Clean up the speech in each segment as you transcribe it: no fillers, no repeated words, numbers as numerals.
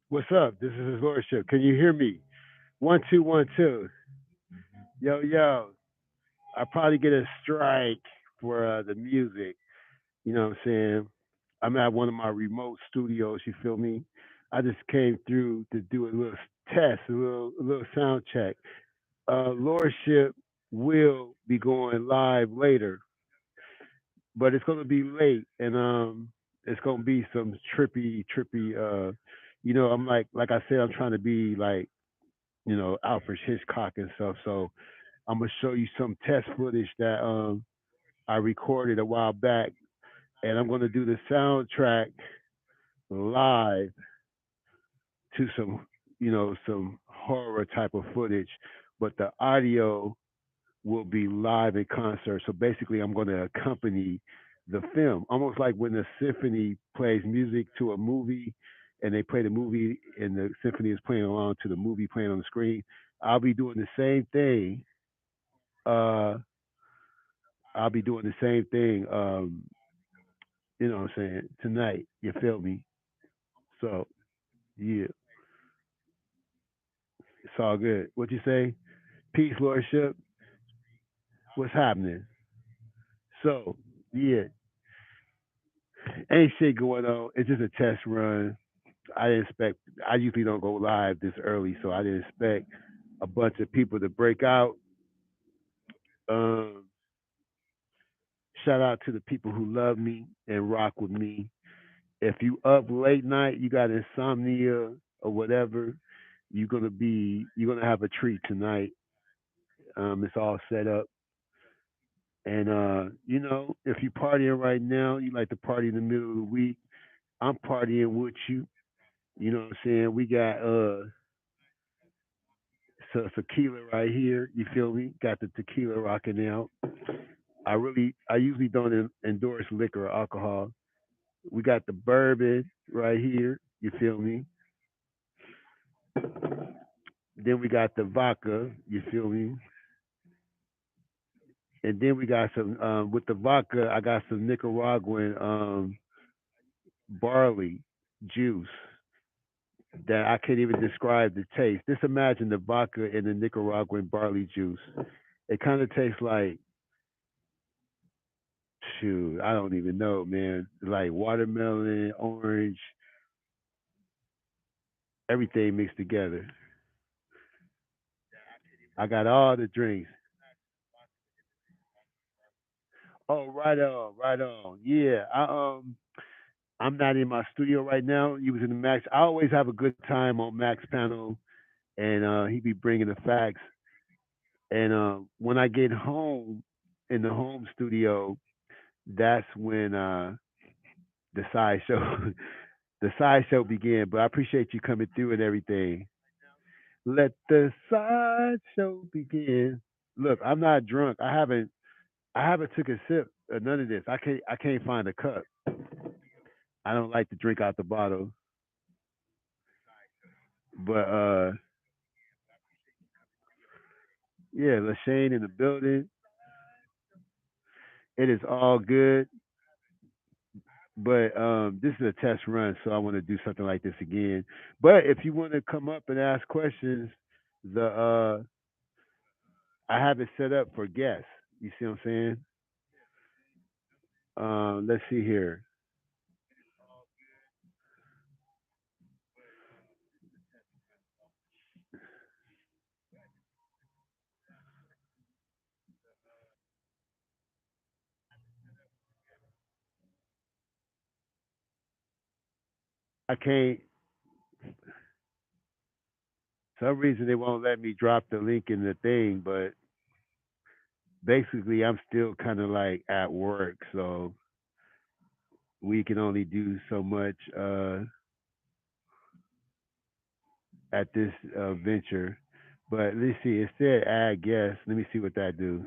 What's up? This is his lordship. Can you hear me? 1 2 1 2. Yo yo. I probably get a strike for the music. You know what I'm saying? I'm at one of my remote studios. You feel me? I just came through to do a little test, a little sound check. Lordship will be going live later, but it's gonna be late, and it's gonna be some trippy. I'm like I said, I'm trying to be like Alfred Hitchcock and stuff. So I'm gonna show you some test footage that I recorded a while back, and I'm gonna do the soundtrack live to some horror type of footage, but the audio will be live in concert. So basically, I'm going to accompany the film, almost like when the symphony plays music to a movie, and they play the movie, and the symphony is playing along to the movie playing on the screen. I'll be doing the same thing. Uh, I'll be doing the same thing. You know what I'm saying, tonight. You feel me? So yeah, it's all good. What you say? Peace, lordship. What's happening? So yeah, ain't shit going on. It's just a test run. I didn't expect. I usually don't go live this early, so I didn't expect a bunch of people to break out. Um, Shout out to the people who love me and rock with me. If you up late night, you got insomnia or whatever, you're gonna have a treat tonight. It's all set up. And if you're partying right now, you like to party in the middle of the week. I'm partying with you. You know what I'm saying? We got so tequila right here. You feel me? Got the tequila rocking out. I usually don't endorse liquor or alcohol. We got the bourbon right here. You feel me? Then we got the vodka. You feel me? And then we got some with the vodka. I got some Nicaraguan barley juice that I can't even describe the taste. Just imagine the vodka and the Nicaraguan barley juice. It kind of tastes like, shoot, I don't even know, man. Like watermelon, orange, everything mixed together. I got all the drinks. Oh, right on, right on. Yeah, I'm not in my studio right now. You was in the Max. I always have a good time on Max panel, and he be bringing the facts. And when I get home in the home studio, that's when the sideshow the sideshow began. But I appreciate you coming through and everything. Let the sideshow begin. Look, I'm not drunk. I haven't took a sip. none of this. I can't find a cup. I don't like to drink out the bottle. But yeah, Lashane in the building. It is all good. But this is a test run, so I want to do something like this again. But if you want to come up and ask questions, the I have it set up for guests. You see what I'm saying? Let's see here. I can't. Some reason they won't let me drop the link in the thing, but basically I'm still kind of like at work, so we can only do so much at this venture. But let's see. It said add guest. Let me see what that do.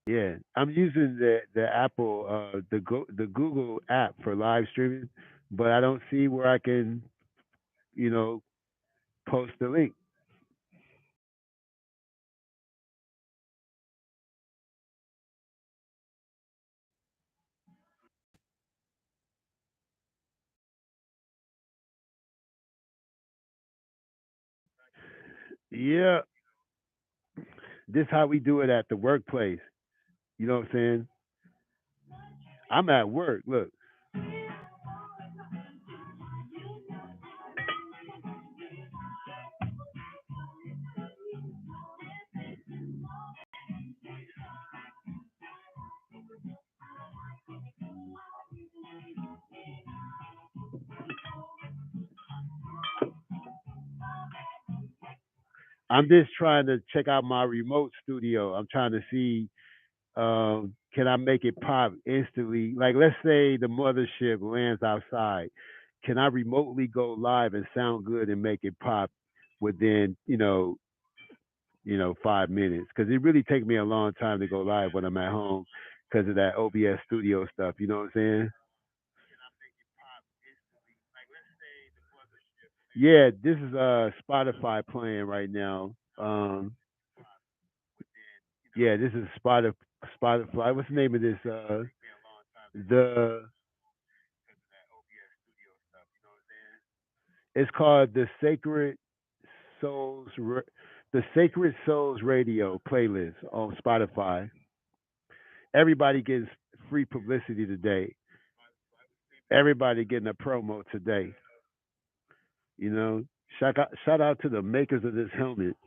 Yeah, I'm using the Apple the Google app for live streaming, but I don't see where I can you know post the link. Yeah, this how we do it at the workplace. You know what I'm saying? I'm at work. Look, I'm just trying to check out my remote studio. I'm trying to see can I make it pop instantly? Like, let's say the mothership lands outside. Can I remotely go live and sound good and make it pop within, 5 minutes? Because it really takes me a long time to go live when I'm at home because of that OBS studio stuff. You know what I'm saying? Yeah, this is Spotify playing right now. Yeah, this is Spotify. What's the name of this? The It's called Souls, the Sacred Souls Radio playlist on Spotify. Everybody gets free publicity today. Everybody getting a promo today. You know, shout out to the makers of this helmet.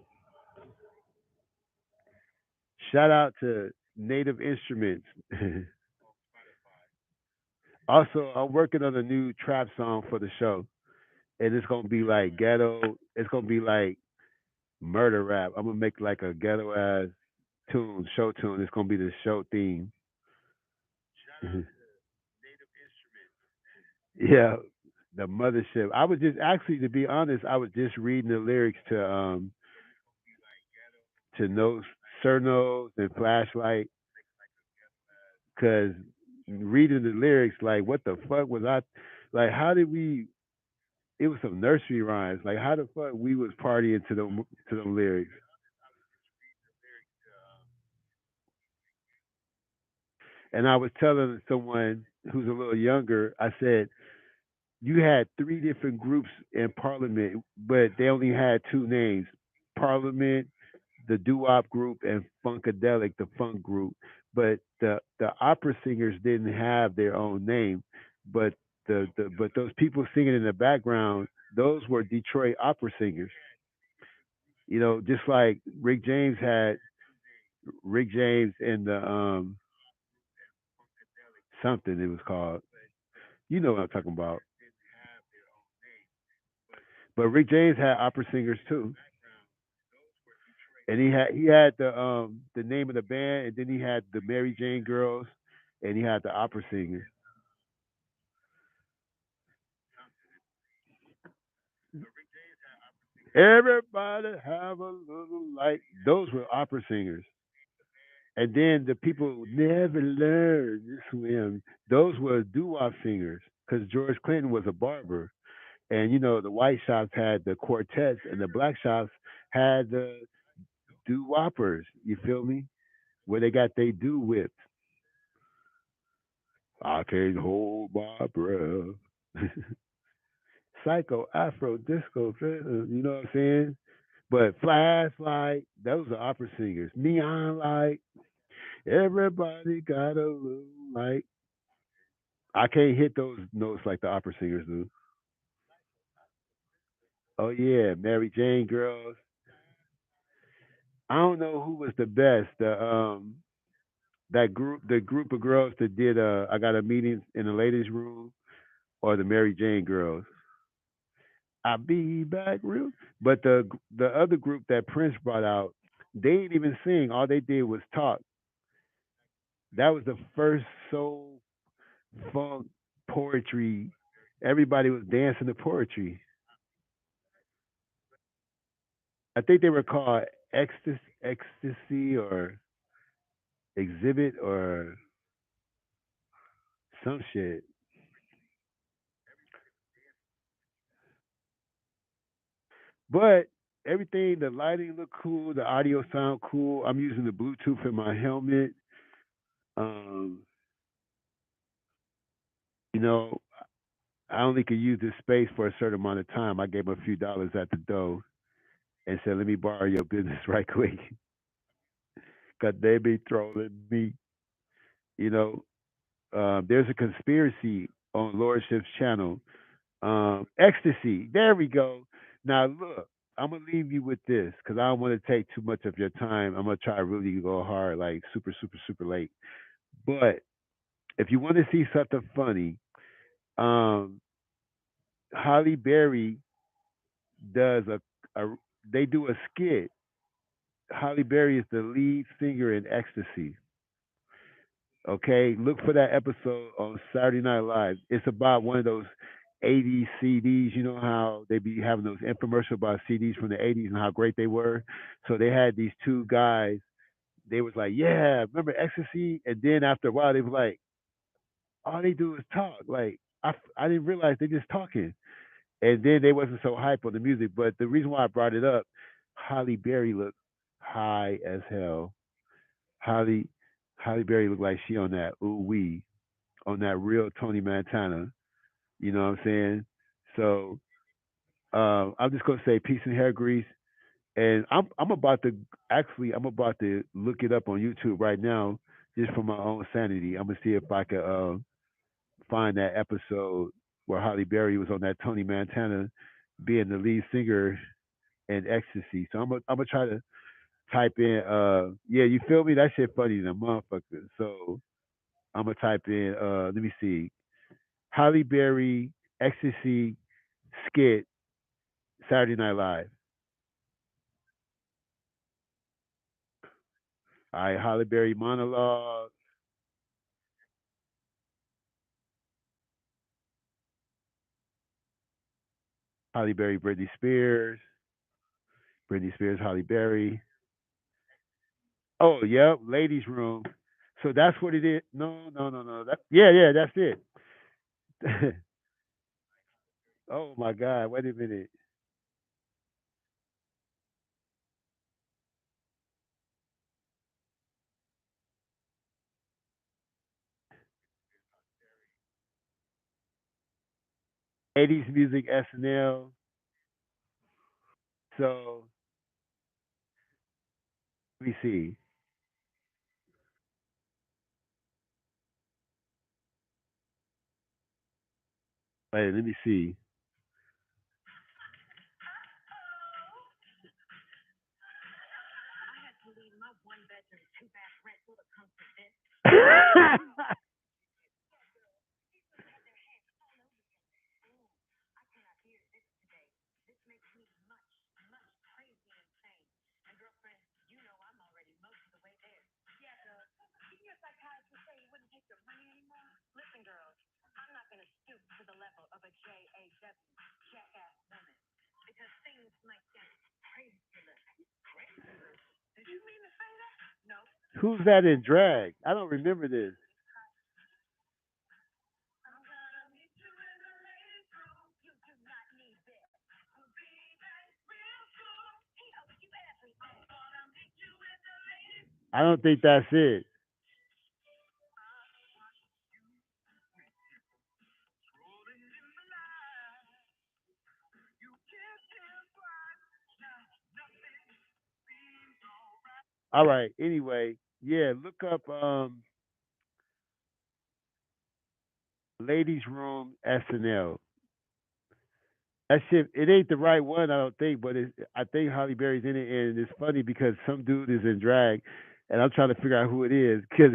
Shout out to Native Instruments. Also, I'm working on a new trap song for the show, and it's gonna be like ghetto. It's gonna be like murder rap. I'm gonna make like a ghetto ass show tune. It's gonna be the show theme. Yeah, the mothership. I was just actually, to be honest, I was just reading the lyrics to No Sir Nose and Flashlight, because reading the lyrics, like, what the fuck was I, like, how did we? It was some nursery rhymes. Like, how the fuck we was partying to them lyrics? And I was telling someone who's a little younger, I said, you had three different groups in Parliament, but they only had two names: Parliament, the doo-wop group, and Funkadelic, the funk group. But the opera singers didn't have their own name, but but those people singing in the background, those were Detroit opera singers. Just like Rick James and the something it was called. You know what I'm talking about. But Rick James had opera singers too, and he had the name of the band, and then he had the Mary Jane Girls, and he had the opera singers. Everybody have a little light. Those were opera singers. And then the people who never learned to swim, those were doo-wop singers. Because George Clinton was a barber. And, the white shops had the quartets and the black shops had the doo-woppers. You feel me? Where they got they doo-whips. I can't hold my breath. Psycho, Afro, disco, you know what I'm saying? But flashlight, those are opera singers. Neon light, everybody got a little light. I can't hit those notes like the opera singers do. Oh yeah, Mary Jane girls. I don't know who was the best. The group of girls that did I got a meeting in the ladies' room, or the Mary Jane girls. I'll be back real. But the other group that Prince brought out, they didn't even sing. All they did was talk. That was the first soul funk poetry. Everybody was dancing to poetry. I think they were called ecstasy or exhibit or some shit. But everything, the lighting looked cool, the audio sound cool. I'm using the Bluetooth in my helmet. Um, you know, I only could use this space for a certain amount of time. I gave them a few dollars at the door and said, "Let me borrow your business right quick," because they be trolling me. You know, there's a conspiracy on Lordship's channel. Ecstasy. There we go. Now look, I'm gonna leave you with this because I don't want to take too much of your time. I'm gonna try to really go hard, like super, super, super late. But if you want to see something funny, um, Holly Berry does a they do a skit. Holly Berry is the lead singer in Ecstasy. Okay, look for that episode on Saturday Night Live. It's about one of those 80s CDs. You know how they be having those infomercials about CDs from the 80s and how great they were. So they had these two guys. They was like, "Yeah, remember Ecstasy?" And then after a while, they was like, "All they do is talk." Like I didn't realize they just talking. And then they wasn't so hype on the music. But the reason why I brought it up, Holly Berry looked high as hell. Holly Holly Berry looked like she on that ooh wee, on that real Tony Montana. You know what I'm saying? So I'm just gonna say peace and hair grease. And I'm about to I'm about to look it up on YouTube right now just for my own sanity. I'm gonna see if I can find that episode where Holly Berry was on that Tony Montana being the lead singer in Ecstasy. So I'm gonna try to type in yeah, you feel me? That shit funny than a motherfucker. So I'm gonna type in let me see. Holly Berry Ecstasy skit Saturday Night Live. All right, Holly Berry monologue, Holly Berry, Britney Spears, Holly Berry. Oh, yep, ladies' room. So that's what it is. No, no, no, no. Yeah, yeah, that's it. Oh my God, wait a minute. 80s music SNL. So let me see. Wait, let me see. Who's that in drag? I don't remember this. I don't think that's it. All right. Anyway, yeah, look up ladies' room SNL. That shit, it ain't the right one, I don't think, but I think Holly Berry's in it, and it's funny because some dude is in drag, and I'm trying to figure out who it is because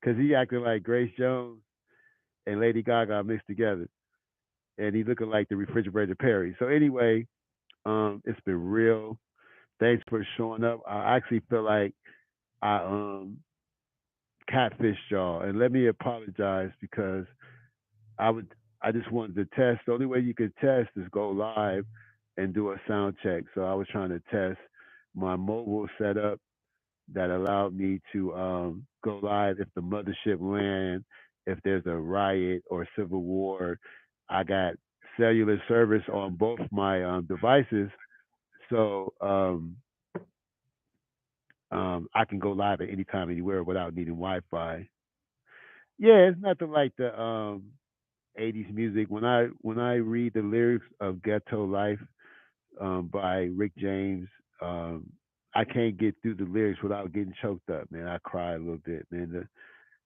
cause he acting like Grace Jones and Lady Gaga mixed together, and he looking like the refrigerator Perry. So anyway, it's been real. Thanks for showing up. I actually feel like I catfished y'all, and let me apologize because I would I just wanted to test. The only way you could test is go live and do a sound check. So I was trying to test my mobile setup that allowed me to go live if the mothership land, if there's a riot or civil war. I got cellular service on both my devices, so I can go live at any time, anywhere without needing Wi-Fi. Yeah, it's nothing like the 80s music. When I read the lyrics of Ghetto Life by Rick James, um, I can't get through the lyrics without getting choked up, man. I cry a little bit, man.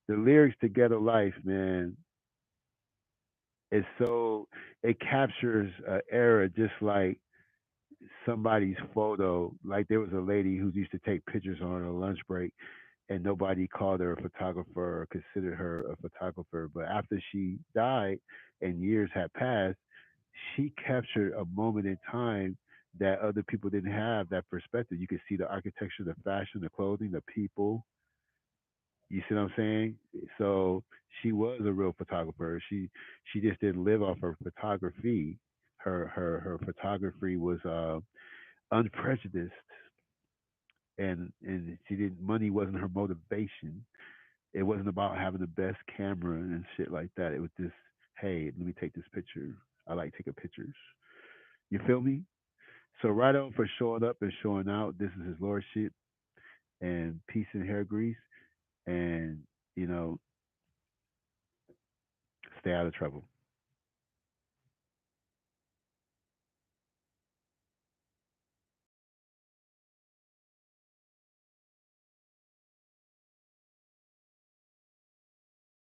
The lyrics to Ghetto Life, man, is so it captures an era just like somebody's photo. Like there was a lady who used to take pictures on her lunch break, and nobody called her a photographer or considered her a photographer. But after she died and years had passed, she captured a moment in time that other people didn't have that perspective. You could see the architecture, the fashion, the clothing, the people. You see what I'm saying? So she was a real photographer. She just didn't live off her photography. Her photography was unprejudiced, and she didn't. Money wasn't her motivation. It wasn't about having the best camera and shit like that. It was just, hey, let me take this picture. I like taking pictures. You feel me? So right on for showing up and showing out. This is his lordship and peace and hair grease, and you know, stay out of trouble.